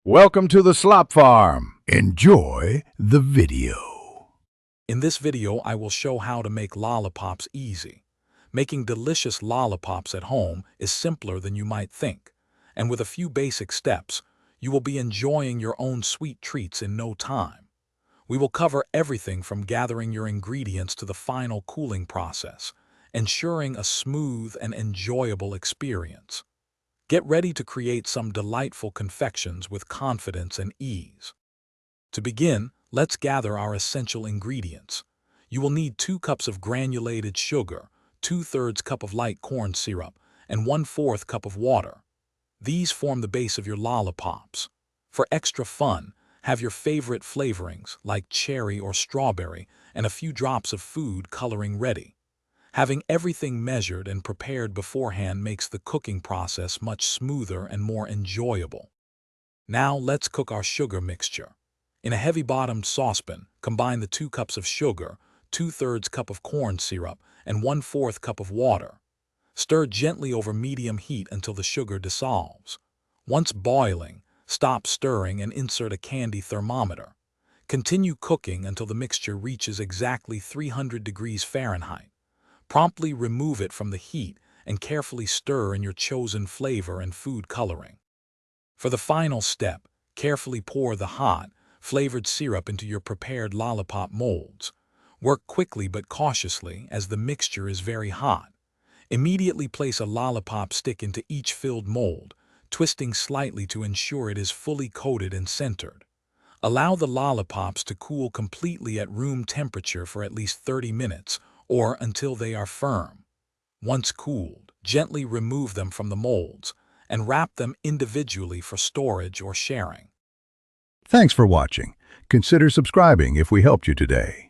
Welcome to the Slop Farm. Enjoy the video. In this video, I will show how to make lollipops easy. Making delicious lollipops at home is simpler than you might think, and with a few basic steps, you will be enjoying your own sweet treats in no time. We will cover everything from gathering your ingredients to the final cooling process, ensuring a smooth and enjoyable experience. Get ready to create some delightful confections with confidence and ease. To begin, let's gather our essential ingredients. You will need 2 cups of granulated sugar, 2/3 cup of light corn syrup, and 1/4 cup of water. These form the base of your lollipops. For extra fun, have your favorite flavorings like cherry or strawberry and a few drops of food coloring ready. Having everything measured and prepared beforehand makes the cooking process much smoother and more enjoyable. Now let's cook our sugar mixture. In a heavy-bottomed saucepan, combine the 2 cups of sugar, 2/3 cup of corn syrup, and 1/4 cup of water. Stir gently over medium heat until the sugar dissolves. Once boiling, stop stirring and insert a candy thermometer. Continue cooking until the mixture reaches exactly 300 degrees Fahrenheit. Promptly remove it from the heat and carefully stir in your chosen flavor and food coloring. For the final step, carefully pour the hot, flavored syrup into your prepared lollipop molds. Work quickly but cautiously as the mixture is very hot. Immediately place a lollipop stick into each filled mold, twisting slightly to ensure it is fully coated and centered. Allow the lollipops to cool completely at room temperature for at least 30 minutes, or until they are firm. Once cooled, gently remove them from the molds and wrap them individually for storage or sharing. Thanks for watching. Consider subscribing if we helped you today.